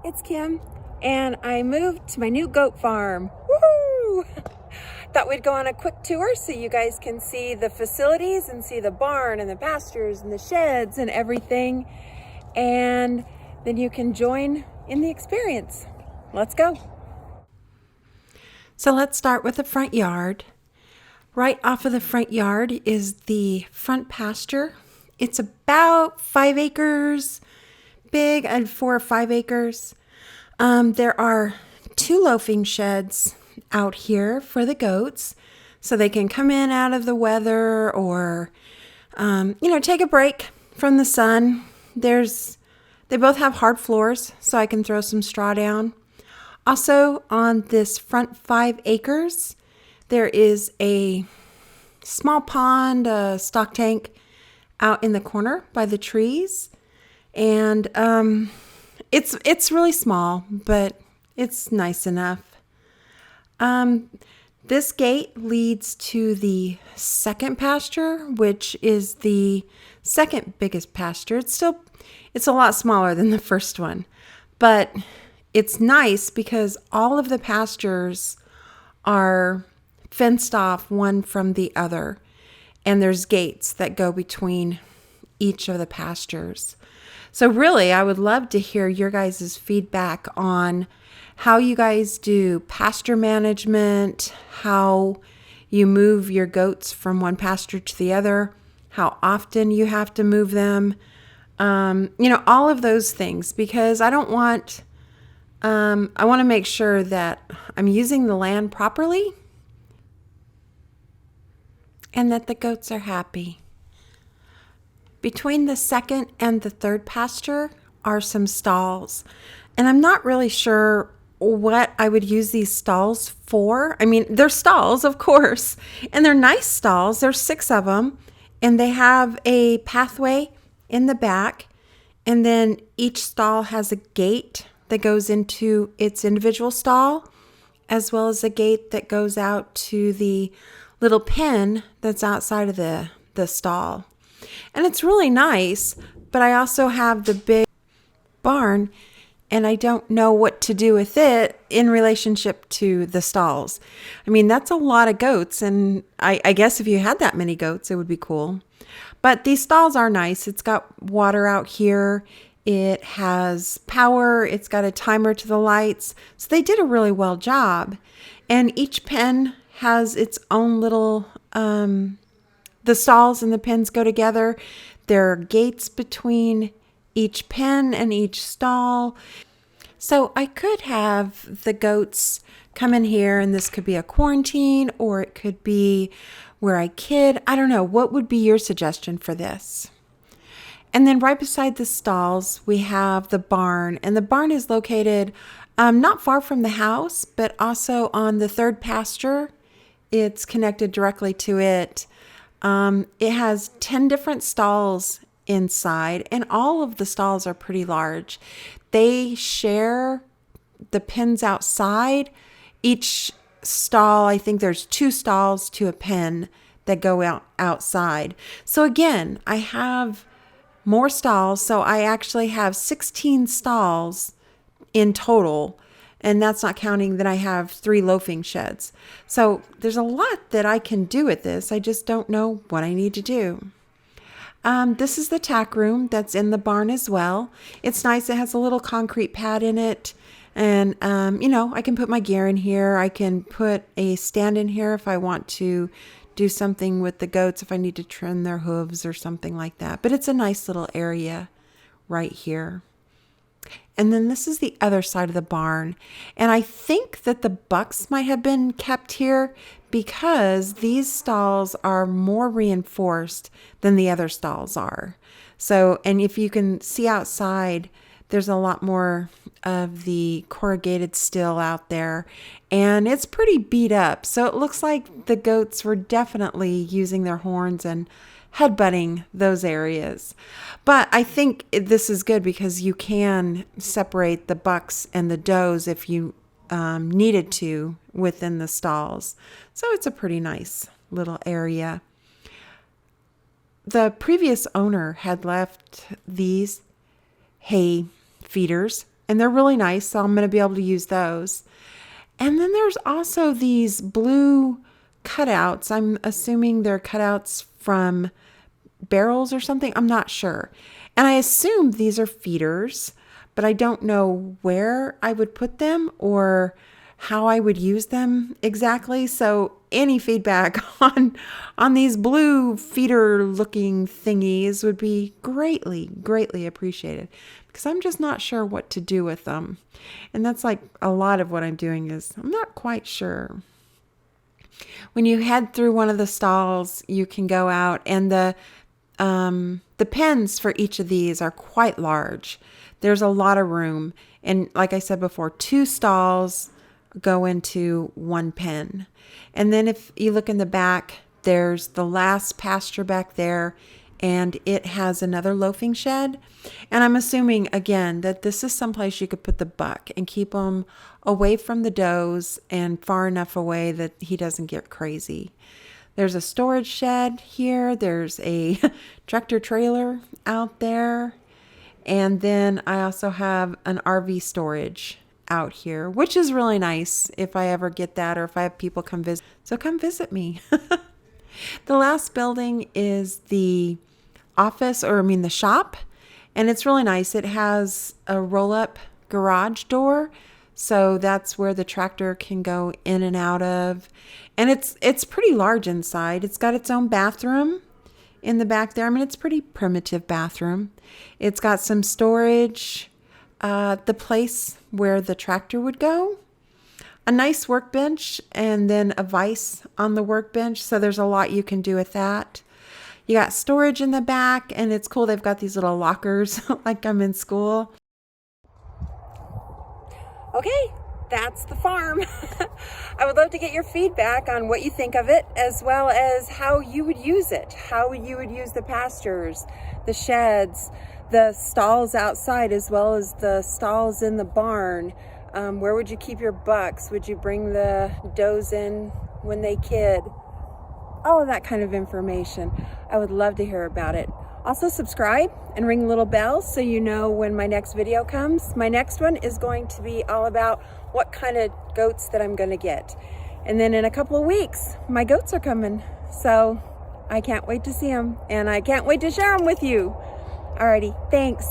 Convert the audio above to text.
It's Kim, and I moved to my new goat farm. Woohoo! Thought we'd go on a quick tour so you guys can see the facilities and see the barn and the pastures and the sheds and everything, and then you can join in the experience. Let's go. So let's start with the front yard. Right off of the front yard is the front pasture. It's about 5 acres big and 4 or 5 acres. There are 2 loafing sheds out here for the goats, so they can come in out of the weather or, take a break from the sun. They both have hard floors, so I can throw some straw down. Also, on this front 5 acres, there is a small pond, a stock tank out in the corner by the trees. And it's really small, but it's nice enough. This gate leads to the second pasture, which is the second biggest pasture. It's a lot smaller than the first one, but it's nice because all of the pastures are fenced off one from the other, and there's gates that go between each of the pastures. So really, I would love to hear your guys' feedback on how you guys do pasture management, how you move your goats from one pasture to the other, how often you have to move them, all of those things, because I want to make sure that I'm using the land properly and that the goats are happy. Between the second and the third pasture are some stalls, and I'm not really sure what I would use these stalls for. I mean, they're stalls, of course, and they're nice stalls. There's 6 of them, and they have a pathway in the back, and then each stall has a gate that goes into its individual stall, as well as a gate that goes out to the little pen that's outside of the stall. And it's really nice, but I also have the big barn, and I don't know what to do with it in relationship to the stalls. I mean, that's a lot of goats, and I guess if you had that many goats, it would be cool. But these stalls are nice. It's got water out here. It has power. It's got a timer to the lights. So they did a really well job. And each pen has its own little the stalls and the pens go together. There are gates between each pen and each stall. So I could have the goats come in here, and this could be a quarantine, or it could be where I kid. I don't know. What would be your suggestion for this? And then right beside the stalls, we have the barn. And the barn is located not far from the house, but also on the third pasture. It's connected directly to it. It has 10 different stalls inside, and all of the stalls are pretty large. They share the pens outside. Each stall, I think there's 2 stalls to a pen that go outside. So again, I have more stalls. So I actually have 16 stalls in total. And that's not counting that I have 3 loafing sheds. So there's a lot that I can do with this. I just don't know what I need to do. This is the tack room that's in the barn as well. It's nice. It has a little concrete pad in it. And, I can put my gear in here. I can put a stand in here if I want to do something with the goats, if I need to trim their hooves or something like that. But it's a nice little area right here. And then this is the other side of the barn. And I think that the bucks might have been kept here because these stalls are more reinforced than the other stalls are. So, and if you can see outside, there's a lot more of the corrugated steel out there, and it's pretty beat up. So it looks like the goats were definitely using their horns and headbutting those areas. But I think this is good because you can separate the bucks and the does if you needed to within the stalls. So it's a pretty nice little area. The previous owner had left these hay feeders and they're really nice, so I'm going to be able to use those. And then there's also these blue cutouts. I'm assuming they're cutouts from barrels or something. I'm not sure. And I assume these are feeders, but I don't know where I would put them or how I would use them exactly. So any feedback on these blue feeder looking thingies would be greatly appreciated, because I'm just not sure what to do with them. And that's like a lot of what I'm doing is I'm not quite sure. When you head through one of the stalls, you can go out, and the pens for each of these are quite large. There's a lot of room. And like I said before, 2 stalls go into 1 pen. And then if you look in the back, there's the last pasture back there, and it has another loafing shed. And I'm assuming, again, that this is someplace you could put the buck and keep him away from the does and far enough away that he doesn't get crazy. There's a storage shed here. There's a tractor trailer out there. And then I also have an RV storage out here, which is really nice if I ever get that, or if I have people come visit. So come visit me. The last building is the office, or the shop. And it's really nice. It has a roll-up garage door. So that's where the tractor can go in and out of. And it's pretty large inside. It's got its own bathroom in the back there. It's a pretty primitive bathroom. It's got some storage, the place where the tractor would go, a nice workbench, and then a vise on the workbench. So there's a lot you can do with that. You got storage in the back, and it's cool. They've got these little lockers like I'm in school. Okay, that's the farm. I would love to get your feedback on what you think of it, as well as how you would use it, how you would use the pastures, the sheds, the stalls outside, as well as the stalls in the barn. Where would you keep your bucks? Would you bring the does in when they kid? All of that kind of information. I would love to hear about it. Also subscribe and ring the little bell so you know when my next video comes. My next one is going to be all about what kind of goats that I'm going to get. And then in a couple of weeks, my goats are coming. So I can't wait to see them, and I can't wait to share them with you. Alrighty, thanks.